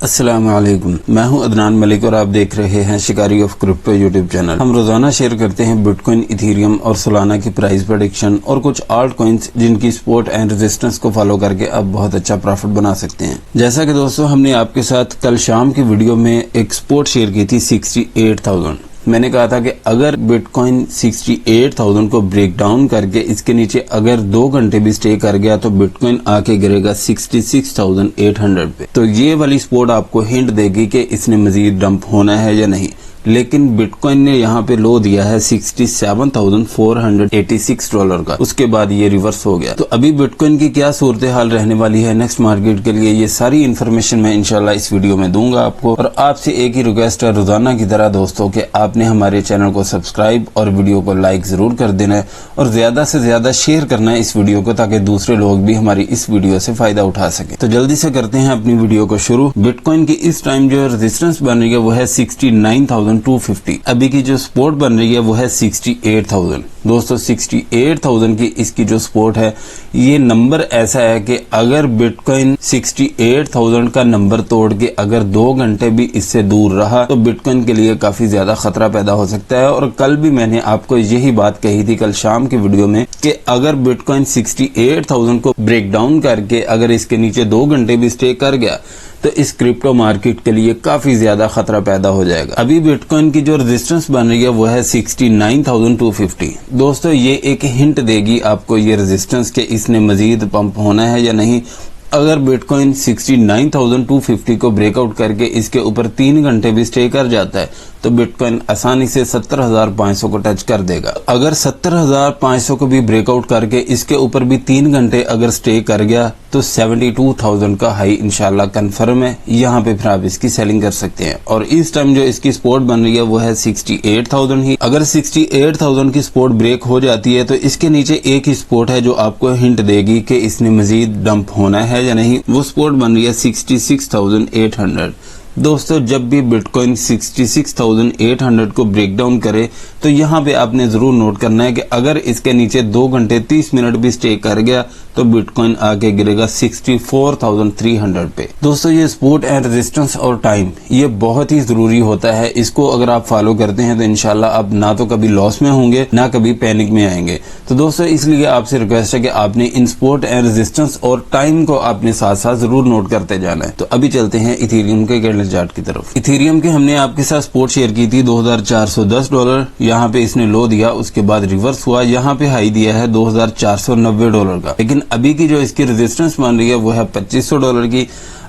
अस्सलाम वालेकुम, मैं हूं अदनान मलिक और आप देख रहे हैं शिकारी ऑफ क्रिप्टो यूट्यूब चैनल। हम रोजाना शेयर करते हैं बिटकॉइन, इथेरियम और सोलाना की प्राइस प्रेडिक्शन और कुछ आल्ट कॉइन्स जिनकी सपोर्ट एंड रेजिस्टेंस को फॉलो करके आप बहुत अच्छा प्रॉफिट बना सकते हैं। जैसा कि दोस्तों हमने आपके साथ कल शाम की वीडियो में एक सपोर्ट शेयर की थी 68,000। मैंने कहा था कि अगर बिटकॉइन 68,000 को ब्रेक डाउन करके इसके नीचे अगर 2 घंटे भी स्टे कर गया तो बिटकॉइन आके गिरेगा 66,800 पे। तो ये वाली सपोर्ट आपको हिंट देगी कि इसने मजीद डंप होना है या नहीं। लेकिन बिटकॉइन ने यहाँ पे लो दिया है 67,486 डॉलर का, उसके बाद ये रिवर्स हो गया। तो अभी बिटकॉइन की क्या सूरत हाल रहने वाली है नेक्स्ट मार्केट के लिए, ये सारी इन्फॉर्मेशन मैं इंशाल्लाह इस वीडियो में दूंगा आपको। और आपसे एक ही रिक्वेस्ट है रोजाना की तरह दोस्तों कि आपने हमारे चैनल को सब्सक्राइब और वीडियो को लाइक जरूर कर देना है और ज्यादा से ज्यादा शेयर करना है इस वीडियो को, ताकि दूसरे लोग भी हमारी इस वीडियो से फायदा उठा सके। तो जल्दी से करते हैं अपनी वीडियो को शुरू। बिटकॉइन की इस टाइम जो रेजिस्टेंस बन रही है वो है 69,250। अभी की जो सपोर्ट बन रही है वो है 68,000। दोस्तों 68,000 की इसकी जो सपोर्ट है, ये नंबर ऐसा है कि अगर बिटकॉइन 68,000 का नंबर तोड़ के अगर 2 घंटे भी इससे दूर रहा तो बिटकॉइन के लिए काफी ज्यादा खतरा पैदा हो सकता है। और कल भी मैंने आपको यही बात कही थी कल शाम की वीडियो में कि अगर बिटकॉइन 68,000 को ब्रेक डाउन करके अगर इसके नीचे 2 घंटे भी स्टे कर गया तो इस क्रिप्टो मार्केट के लिए काफी ज्यादा खतरा पैदा हो जाएगा। अभी बिटकॉइन की जो रेजिस्टेंस बन रही है वो है 69,250। दोस्तों ये एक हिंट देगी आपको ये रेजिस्टेंस के इसने मजीद पंप होना है या नहीं। अगर बिटकॉइन 69,250 को ब्रेकआउट करके इसके ऊपर 3 घंटे भी स्टे कर जाता है तो बिटकॉइन आसानी से 70,500 को टच कर देगा। अगर 70,500 को भी ब्रेकआउट करके इसके ऊपर भी 3 घंटे अगर स्टे कर गया तो 72,000 का हाई इंशाल्लाह कंफर्म है। यहाँ पे फिर आप इसकी सेलिंग कर सकते हैं। और इस टाइम जो इसकी सपोर्ट बन रही है वो है 68,000 ही। अगर 68,000 की सपोर्ट ब्रेक हो जाती है तो इसके नीचे एक ही सपोर्ट है जो आपको हिंट देगी कि इसने मजीद डंप होना है या नहीं। वो सपोर्ट बन रही है 66,800। दोस्तों जब भी बिटकॉइन 66,800 को ब्रेक डाउन करे तो यहाँ पे आपने जरूर नोट करना है कि अगर इसके नीचे 2 घंटे 30 मिनट भी स्टे कर गया तो बिटकॉइन आके गिरेगा 64,300 पे। दोस्तों ये सपोर्ट एंड रेजिस्टेंस और टाइम ये बहुत ही जरूरी होता है। इसको अगर आप फॉलो करते हैं तो इंशाल्लाह आप ना तो कभी लॉस में होंगे ना कभी पैनिक में आएंगे। तो दोस्तों इसलिए आपसे रिक्वेस्ट है कि आपने इन सपोर्ट एंड रेजिस्टेंस और टाइम को आपने साथ साथ जरूर नोट करते जाना है। तो अभी चलते हैं इथेरियम के कैंडल चार्ट की तरफ। इथेरियम के हमने आपके साथ सपोर्ट शेयर की थी 2,410 डॉलर। यहाँ पे इसने लो दिया, उसके बाद रिवर्स हुआ, यहाँ पे हाई दिया है 2,490 डॉलर का। लेकिन अभी की जो इसकी रेजिस्टेंस बन रही है वो है 2,500 डॉलर की।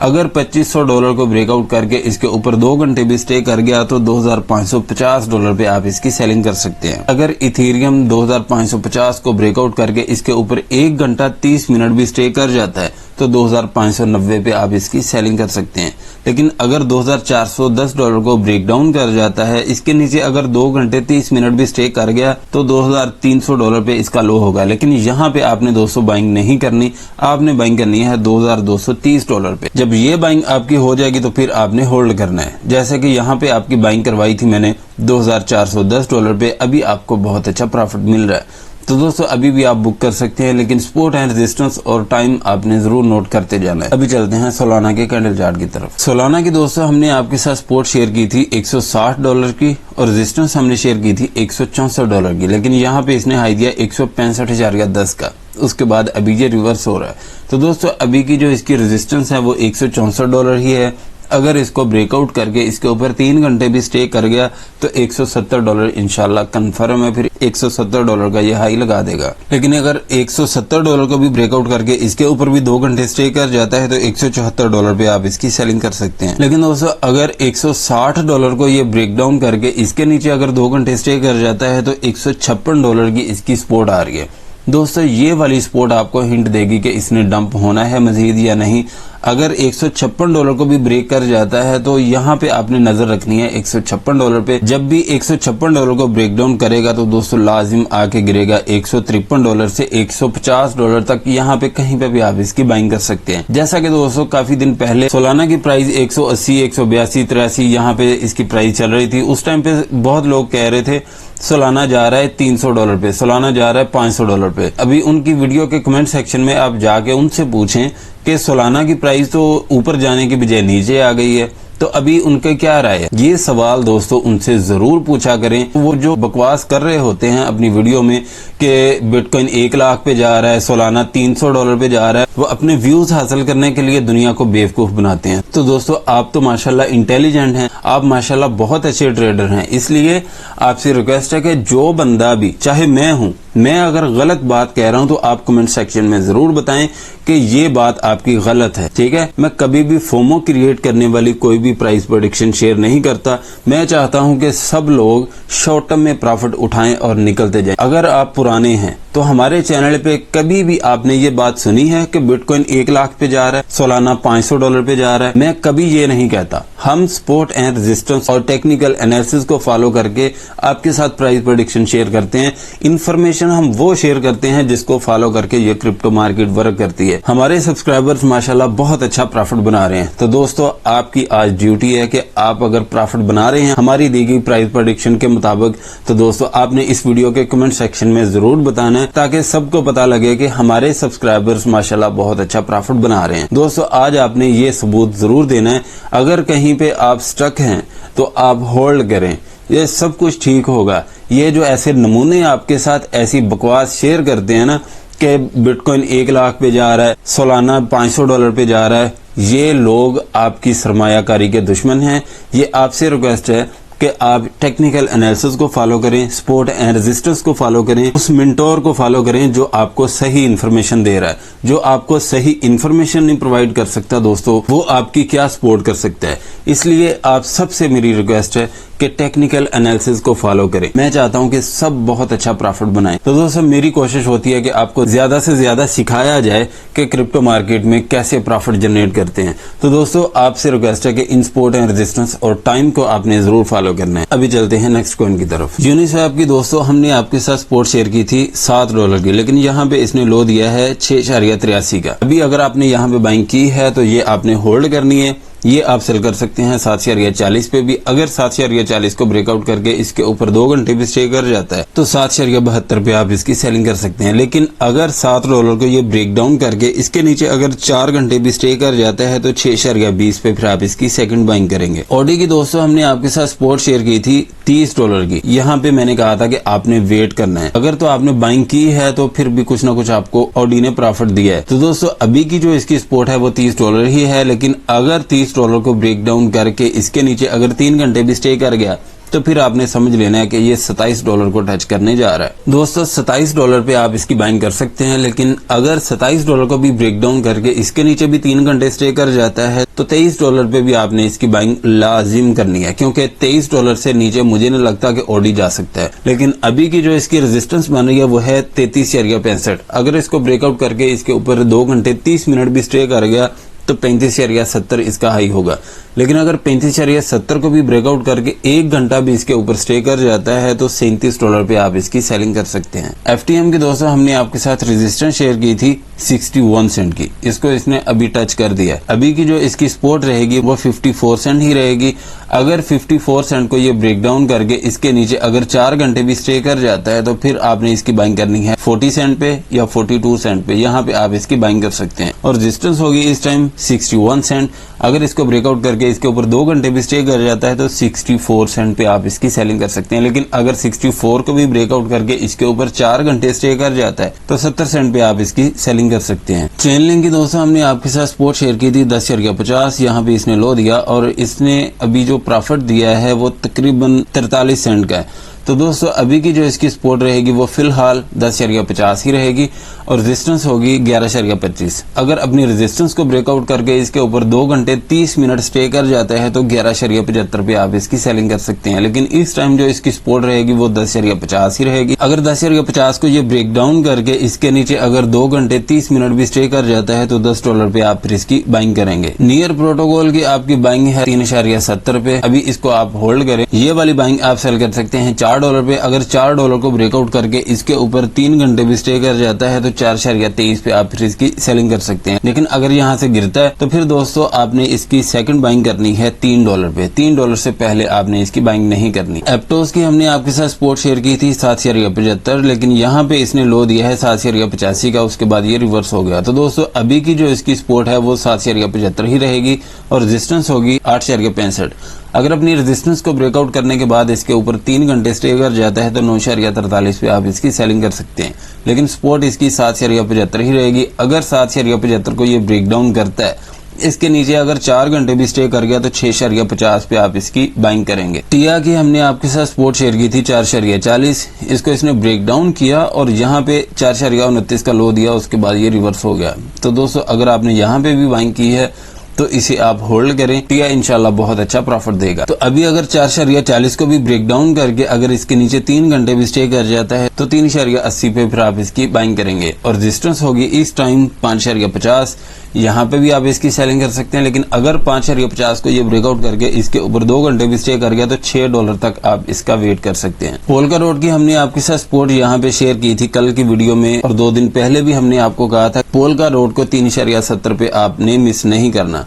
अगर 2,500 डॉलर को ब्रेकआउट करके इसके ऊपर 2 घंटे भी स्टे कर गया तो 2,550 डॉलर पे आप इसकी सेलिंग कर सकते हैं। अगर इथेरियम 2,550 को ब्रेकआउट करके इसके ऊपर 1 घंटा 30 मिनट भी स्टे कर जाता है तो 2,590 पे आप इसकी सेलिंग कर सकते हैं। लेकिन अगर 2,410 डॉलर को ब्रेक डाउन कर जाता है, इसके नीचे अगर 2 घंटे 30 मिनट भी स्टे कर गया तो 2,300 डॉलर पे इसका लो होगा। लेकिन यहाँ पे आपने दोस्तों बाइंग नहीं करनी, आपने बाइंग करनी है 2,230 डॉलर पे। जब ये बाइंग आपकी हो जाएगी तो फिर आपने होल्ड करना है। जैसे कि यहाँ पे आपकी बाइंग करवाई थी मैंने 2,410 डॉलर पे, अभी आपको बहुत अच्छा प्रॉफिट मिल रहा है। तो दोस्तों अभी भी आप बुक कर सकते हैं, लेकिन सपोर्ट एंड रेजिस्टेंस और टाइम आपने जरूर नोट करते जाना है। अभी चलते हैं सोलाना के कैंडल चार्ट की तरफ। सोलाना की दोस्तों हमने आपके साथ सपोर्ट शेयर की थी 160 डॉलर की और रेजिस्टेंस हमने शेयर की थी 164 डॉलर की। लेकिन यहाँ पे इसने हाई दिया 165,010 का, उसके बाद अभी ये रिवर्स हो रहा है। तो दोस्तों अभी की जो इसकी रेजिस्टेंस है वो 164 डॉलर ही है। अगर इसको ब्रेकआउट करके इसके ऊपर 3 घंटे भी स्टे कर गया तो 170 डॉलर इंशाल्लाह कंफर्म है, फिर 170 डॉलर का ये हाई लगा देगा। लेकिन अगर 170 डॉलर को भी ब्रेकआउट करके इसके ऊपर भी 2 घंटे स्टे कर जाता है तो 174 डॉलर पे आप इसकी सेलिंग कर सकते हैं। लेकिन दोस्तों अगर 160 डॉलर को ये ब्रेक डाउन करके इसके नीचे अगर 2 घंटे स्टे कर जाता है तो 156 डॉलर की इसकी सपोर्ट आ रही है। दोस्तों ये वाली सपोर्ट आपको हिंट देगी कि इसने डंप होना है मजीद या नहीं। अगर 156 डॉलर को भी ब्रेक कर जाता है तो यहाँ पे आपने नजर रखनी है 156 डॉलर पे। जब भी 156 डॉलर को ब्रेक डाउन करेगा तो दोस्तों लाजिम आके गिरेगा 153 डॉलर से 150 डॉलर तक। यहाँ पे कहीं पे भी आप इसकी बाइंग कर सकते हैं। जैसा कि दोस्तों काफी दिन पहले सोलाना की प्राइस 180, 182, 83 यहाँ पे इसकी प्राइस चल रही थी। उस टाइम पे बहुत लोग कह रहे थे सोलाना जा रहा है 300 डॉलर पे, सोलाना जा रहा है 500 डॉलर पे। अभी उनकी वीडियो के कमेंट सेक्शन में आप जाके उनसे पूछें कि सोलाना की प्राइस तो ऊपर जाने की बजाय नीचे आ गई है, तो अभी उनका क्या राय है? ये सवाल दोस्तों उनसे जरूर पूछा करें। वो जो बकवास कर रहे होते हैं अपनी वीडियो में कि बिटकॉइन 1 लाख पे जा रहा है, सोलाना $300 पे जा रहा है, वो अपने व्यूज हासिल करने के लिए दुनिया को बेवकूफ बनाते हैं। तो दोस्तों आप तो माशाल्लाह इंटेलिजेंट हैं, आप माशाल्लाह बहुत अच्छे ट्रेडर हैं, इसलिए आपसे रिक्वेस्ट है कि जो बंदा भी, चाहे मैं हूं, मैं अगर गलत बात कह रहा हूं तो आप कमेंट सेक्शन में जरूर बताएं कि ये बात आपकी गलत है, ठीक है। मैं कभी भी फोमो क्रिएट करने वाली कोई भी प्राइस प्रेडिक्शन शेयर नहीं करता। मैं चाहता हूं कि सब लोग शॉर्ट टर्म में प्रॉफिट उठाएं और निकलते जाएं। अगर आप पुराने हैं तो हमारे चैनल पे कभी भी आपने ये बात सुनी है कि बिटकॉइन 1 लाख पे जा रहा है, सोलाना $500 पे जा रहा है? मैं कभी ये नहीं कहता। हम सपोर्ट एंड रेजिस्टेंस और टेक्निकल एनालिसिस को फॉलो करके आपके साथ प्राइस प्रेडिक्शन शेयर करते हैं। इन्फॉर्मेशन हम वो शेयर करते हैं जिसको फॉलो करके ये क्रिप्टो मार्केट वर्क करती है। हमारे सब्सक्राइबर्स माशाल्लाह बहुत अच्छा प्रॉफिट बना रहे हैं। तो दोस्तों आपकी आज ड्यूटी है कि आप अगर प्रॉफिट बना रहे हैं हमारी दी गई प्राइस प्रेडिक्शन के मुताबिक, तो दोस्तों आपने इस वीडियो के कमेंट सेक्शन में जरूर बताना है ताकि सबको पता लगे कि हमारे सब्सक्राइबर्स माशाल्लाह बहुत अच्छा प्रॉफिट बना रहे हैं। दोस्तों आज आपने ये सबूत जरूर देना है। अगर कहीं पे आप स्टक हैं तो आप होल्ड करें, ये सब कुछ ठीक होगा। ये जो ऐसे नमूने आपके साथ ऐसी बकवास शेयर करते हैं ना कि बिटकॉइन 1 लाख पे जा रहा है, सोलाना $500 पे जा रहा है, ये लोग आपकी सरमायाकारी के दुश्मन हैं। ये आपसे रिक्वेस्ट है कि आप टेक्निकल एनालिसिस को फॉलो करें, सपोर्ट एंड रेजिस्टेंस को फॉलो करें, उस मेंटोर को फॉलो करें जो आपको सही इन्फॉर्मेशन दे रहा है। जो आपको सही इन्फॉर्मेशन नहीं प्रोवाइड कर सकता दोस्तों, वो आपकी क्या सपोर्ट कर सकता है? इसलिए आप सबसे मेरी रिक्वेस्ट है कि टेक्निकल एनालिसिस को फॉलो करें। मैं चाहता हूं कि सब बहुत अच्छा प्रॉफिट बनाएं। तो दोस्तों मेरी कोशिश होती है कि आपको ज्यादा से ज्यादा सिखाया जाए कि क्रिप्टो मार्केट में कैसे प्रॉफिट जनरेट करते हैं। तो दोस्तों आपसे रिक्वेस्ट है कि इन सपोर्ट एंड रेजिस्टेंस और टाइम को आपने जरूर फॉलो करना है। अभी चलते हैं नेक्स्ट कॉइन की तरफ। यूनिस्वैप की दोस्तों हमने आपके साथ सपोर्ट शेयर की थी $7 की, लेकिन यहाँ पे इसने लो दिया है 6.83 का। अभी अगर आपने यहाँ पे बाइंग की है तो ये आपने होल्ड करनी है। ये आप सेल कर सकते हैं 7.40 पे भी। अगर 7.40 को ब्रेकआउट करके इसके ऊपर 2 घंटे भी स्टे कर जाता है तो 7.72 पे आप इसकी सेलिंग कर सकते हैं। लेकिन अगर $7 को ये ब्रेक डाउन करके इसके नीचे अगर 4 घंटे भी स्टे कर जाता है तो 6.20 पे फिर आप इसकी सेकंड बाइंग करेंगे। ऑडी की दोस्तों हमने आपके साथ सपोर्ट शेयर की थी $30 की। यहाँ पे मैंने कहा था कि आपने वेट करना है। अगर तो आपने बाइंग की है तो फिर भी कुछ ना कुछ आपको ऑडी ने प्रॉफिट दिया है। तो दोस्तों अभी की जो इसकी सपोर्ट है वो $30 ही है, लेकिन अगर $30 को ब्रेक डाउन करके इसके नीचे अगर 3 घंटे भी स्टे कर गया तो फिर आपने समझ लेना है कि ये $27 को टच करने जा रहा है। दोस्तों $27 पे आप इसकी बाइंग कर सकते हैं, लेकिन अगर $27 को भी ब्रेक डाउन करके इसके नीचे भी 3 घंटे स्टे कर जाता है तो $23 पे भी आपने इसकी बाइंग लाजिम करनी है, क्योंकि $23 से नीचे मुझे नहीं लगता कि ओडी जा सकता है। लेकिन अभी की जो इसकी रेजिस्टेंस बन रही है वो है 33.65। अगर इसको ब्रेकआउट करके इसके ऊपर 2 घंटे 30 मिनट भी स्टे कर गया तो 35.70 इसका हाई होगा। लेकिन अगर 35.70 को भी ब्रेकआउट करके 1 घंटा भी इसके ऊपर स्टे कर जाता है तो $37 पे आप इसकी सेलिंग कर सकते हैं। FTM की दोस्तों हमने आपके साथ रेजिस्टेंस शेयर की थी 61 सेंट की। इसको इसने अभी टच कर दिया। अभी की जो इसकी सपोर्ट रहेगी वो 54 सेंट ही रहेगी। अगर 54 सेंट को ये ब्रेक डाउन करके इसके नीचे अगर 4 घंटे भी स्टे कर जाता है तो फिर आपने इसकी बाइंग करनी है 40 सेंट पे या 42 सेंट पे। यहाँ पे आप इसकी बाइंग कर सकते हैं और रेजिस्टेंस होगी इस टाइम 61 सेंट। अगर इसको ब्रेकआउट करके इसके ऊपर 2 घंटे भी स्टे कर जाता है तो 64 सेंट पे आप इसकी सेलिंग कर सकते हैं। लेकिन अगर 64 को भी ब्रेकआउट करके इसके ऊपर 4 घंटे स्टे कर जाता है तो 70 सेंट पे आप इसकी सेलिंग कर सकते हैं। चेनलिंक की दोस्तों हमने आपके साथ सपोर्ट शेयर की थी 10.50। यहाँ पे इसने लो दिया और इसने अभी जो प्रॉफिट दिया है वो तकरीबन 43 सेंट का है। तो दोस्तों अभी की जो इसकी सपोर्ट रहेगी वो फिलहाल 10.50 ही रहेगी और रेजिस्टेंस होगी 11.25। अगर अपनी रेजिस्टेंस को ब्रेकआउट करके इसके ऊपर 2 घंटे 30 मिनट स्टे कर जाता है तो 11.75 पे आप इसकी सेलिंग कर सकते हैं। लेकिन इस टाइम जो इसकी सपोर्ट रहेगी वो 10.50 ही रहेगी। अगर 10.50 को ये ब्रेक डाउन करके इसके नीचे अगर 2 घंटे 30 मिनट भी स्टे कर जाता है तो $10 पे आप फिर इसकी बाइंग करेंगे। नियर प्रोटोकॉल की आपकी बाइंग है 3.70 पे। अभी इसको आप होल्ड करें। ये वाली बाइंग आप सेल कर सकते हैं $4 पे। अगर $4 को ब्रेकआउट करके इसके ऊपर 3 घंटे भी स्टे कर जाता है तो 4.23 पे आप फिर इसकी सेलिंग कर सकते हैं। लेकिन अगर यहाँ से गिरता है तो फिर दोस्तों आपने इसकी सेकंड बाइंग करनी है $3 पे। $3 से पहले आपने इसकी बाइंग नहीं करनी। एप्टोस की हमने आपके साथ स्पोर्ट शेयर की थी 7.75, लेकिन यहाँ पे इसने लो दिया है 7.85 का, उसके बाद ये रिवर्स हो गया। तो दोस्तों अभी की जो इसकी सपोर्ट है वो 7.75 ही रहेगी और रेजिस्टेंस होगी 8.65। अगर अपनी रेजिस्टेंस को ब्रेकआउट करने के बाद इसके ऊपर 3 घंटे स्टे कर जाता है तो 9.43 पे आप इसकी सेलिंग कर सकते हैं। लेकिन सपोर्ट इसकी 7.75 ही रहेगी। अगर 7.75 को ये ब्रेक डाउन करता है, इसके नीचे अगर 4 घंटे भी स्टे कर गया तो 6.50 पे आप इसकी बाइंग करेंगे। टिया की हमने आपके साथ सपोर्ट शेयर की थी 4.40, इसको इसने ब्रेक डाउन किया और यहाँ पे 4.29 का लो दिया, उसके बाद ये रिवर्स हो गया। तो दोस्तों अगर आपने यहाँ पे भी बाइंग की है तो इसे आप होल्ड करें, टिया इंशाल्लाह बहुत अच्छा प्रॉफिट देगा। तो अभी अगर 4.40 को भी ब्रेक डाउन करके अगर इसके नीचे 3 घंटे भी स्टे कर जाता है तो 3.80 पे फिर आप इसकी बाइंग करेंगे और रेजिस्टेंस होगी इस टाइम 5.50। यहाँ पे भी आप इसकी सेलिंग कर सकते हैं। लेकिन अगर 5.50 को ये ब्रेकआउट करके इसके ऊपर 2 घंटे भी स्टे कर गया तो $6 तक आप इसका वेट कर सकते हैं। पोल्का डॉट की हमने आपके साथ सपोर्ट यहाँ पे शेयर की थी कल की वीडियो में और 2 दिन पहले भी हमने आपको कहा था पोल्का डॉट को 3.70 पे आपने मिस नहीं करना।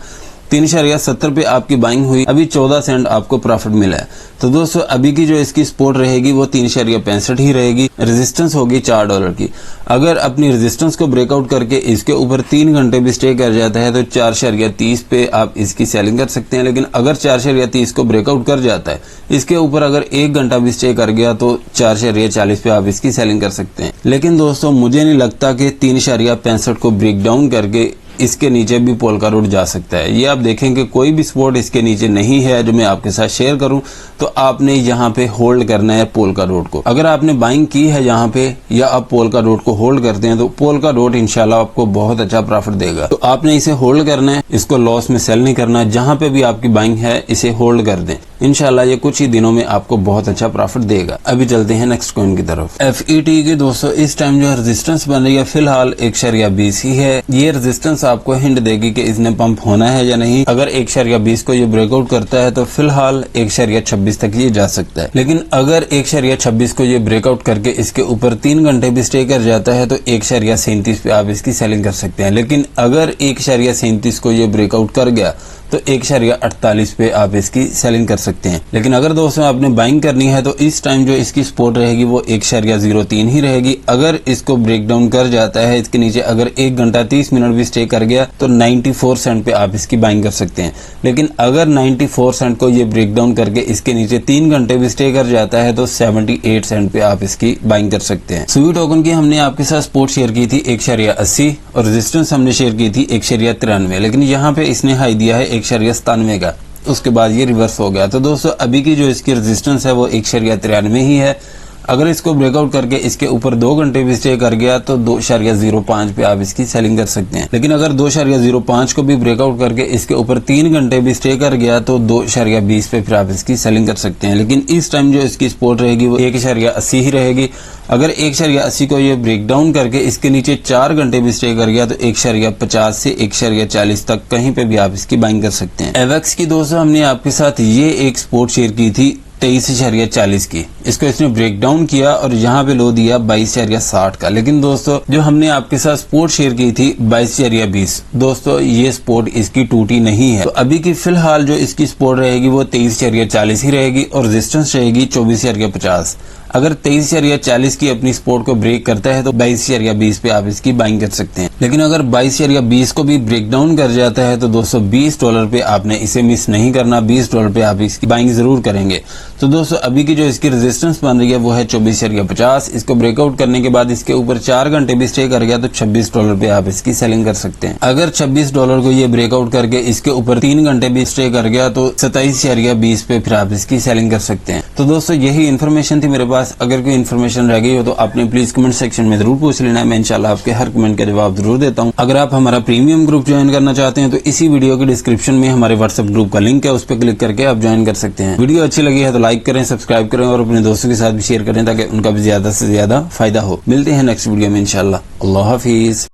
3.70 पे आपकी बाइंग हुई, अभी 14 सेंट आपको प्रॉफिट मिला है। तो दोस्तों अभी की जो इसकी सपोर्ट रहेगी वो 3.65 ही रहेगी, रेजिस्टेंस होगी $4 की। अगर अपनी रेजिस्टेंस को ब्रेकआउट करके इसके ऊपर 3 घंटे भी स्टे कर जाता है तो 4.30 पे आप इसकी सेलिंग कर सकते हैं। लेकिन अगर 4.30 को ब्रेकआउट कर जाता है, इसके ऊपर अगर 1 घंटा भी स्टे कर गया तो 4.40 पे आप इसकी सेलिंग कर सकते हैं। लेकिन दोस्तों मुझे नहीं लगता कि 3.65 को ब्रेक डाउन करके इसके नीचे भी पोल्का डॉट जा सकता है। ये आप देखेंगे कोई भी सपोर्ट इसके नीचे नहीं है जो मैं आपके साथ शेयर करूं, तो आपने यहाँ पे होल्ड करना है पोल्का डॉट को। अगर आपने बाइंग की है यहाँ पे या आप पोल्का डॉट को होल्ड करते हैं तो पोल्का डॉट इंशाल्लाह आपको बहुत अच्छा प्रॉफिट देगा। तो आपने इसे होल्ड करना है, इसको लॉस में सेल नहीं करना है। जहाँ पे भी आपकी बाइंग है इसे होल्ड कर दें, इंशाल्लाह ये कुछ ही दिनों में आपको बहुत अच्छा प्रॉफिट देगा। अभी चलते हैं नेक्स्ट कॉइन की तरफ। FET की दोस्तों इस टाइम जो रेजिस्टेंस बन रही है फिलहाल 1.20 ही है। ये रेजिस्टेंस आपको हिंट देगी कि इसने पंप होना है या नहीं। अगर 1.20 को ये ब्रेकआउट करता है तो फिलहाल 1.26 तक ये जा सकता है। लेकिन अगर 1.26 को ये ब्रेकआउट करके इसके ऊपर 3 घंटे भी स्टे कर जाता है तो 1.37 पे आप इसकी सेलिंग कर सकते हैं। लेकिन अगर 1.37 को ये ब्रेकआउट कर गया तो 1.48 पे आप इसकी सेलिंग कर सकते हैं। लेकिन अगर दोस्तों आपने बाइंग करनी है तो इस टाइम जो इसकी सपोर्ट रहेगी वो 1.03 ही रहेगी। अगर इसको ब्रेक डाउन कर जाता है, इसके नीचे अगर 1 घंटा 30 मिनट भी स्टे कर गया तो 94 सेंट पे आप इसकी बाइंग कर सकते हैं। लेकिन अगर 94 सेंट को ये ब्रेक डाउन करके इसके नीचे 3 घंटे भी स्टे कर जाता है तो 78 सेंट पे आप इसकी बाइंग कर सकते हैं। स्वी टोकन की हमने आपके साथ सपोर्ट शेयर की थी 1.80 और रेजिस्टेंस हमने शेयर की थी 1.93, लेकिन यहाँ पे इसने हाई दिया है 1.97 का, उसके बाद ये रिवर्स हो गया। तो दोस्तों अभी की जो इसकी रेजिस्टेंस है वो 1.93 ही है। अगर इसको ब्रेकआउट करके इसके ऊपर 2 घंटे भी स्टे कर गया तो 2.05 पे आप इसकी सेलिंग कर सकते हैं। लेकिन अगर 2.05 को भी ब्रेकआउट करके इसके ऊपर 3 घंटे भी स्टे कर गया तो 2.20 पे फिर आप इसकी सेलिंग कर सकते हैं। लेकिन इस टाइम जो इसकी सपोर्ट रहेगी वो 1.80 ही रहेगी। अगर 1.80 को ये ब्रेक डाउन करके इसके नीचे 4 घंटे भी स्टे कर गया तो 1.50 से 1.40 तक कहीं पे भी आप इसकी बाइंग कर सकते हैं। एवेक्स की दोस्तों हमने आपके साथ ये एक सपोर्ट शेयर की थी 23.40 की, इसको इसने ब्रेक डाउन किया और यहाँ पे लो दिया 22.60 का। लेकिन दोस्तों जो हमने आपके साथ सपोर्ट शेयर की थी 22.20, दोस्तों ये सपोर्ट इसकी टूटी नहीं है। तो अभी की फिलहाल जो इसकी सपोर्ट रहेगी वो 23.40 ही रहेगी और रेजिस्टेंस रहेगी 24.50। अगर 23.40 की अपनी सपोर्ट को ब्रेक करता है तो 22.20 पे आप इसकी बाइंग कर सकते हैं। लेकिन अगर 22.20 को भी ब्रेक डाउन कर जाता है तो दोस्तों $20 पे आपने इसे मिस नहीं करना, $20 पे आप इसकी बाइंग जरूर करेंगे। तो दोस्तों अभी की जो इसकी रेजिस्टेंस बन रही है वो है 24.50। इसको ब्रेकआउट करने के बाद इसके ऊपर 4 घंटे भी स्टे कर गया तो $26 पे आप इसकी सेलिंग कर सकते हैं। अगर $26 को ये ब्रेकआउट करके इसके ऊपर 3 घंटे भी स्टे कर गया तो 27.20 पे फिर आप इसकी सेलिंग कर सकते हैं। तो दोस्तों यही इन्फॉर्मेशन थी मेरे पास। अगर कोई इन्फॉर्मेशन रह गई हो तो आपने प्लीज कमेंट सेक्शन में जरूर पूछ लेना है, मैं इंशाल्लाह आपके हर कमेंट का जवाब जरूर देता हूं। अगर आप हमारा प्रीमियम ग्रुप ज्वाइन करना चाहते हैं तो इसी वीडियो के डिस्क्रिप्शन में हमारे व्हाट्सएप ग्रुप का लिंक है, उस पर क्लिक करके आप ज्वाइन कर सकते हैं। वीडियो अच्छी लगी है तो लाइक करें, सब्सक्राइब करें और अपने दोस्तों के साथ भी शेयर करें ताकि उनका भी ज्यादा से ज्यादा फायदा हो। मिलते हैं नेक्स्ट वीडियो में इंशाल्लाह। अल्लाह हाफिज।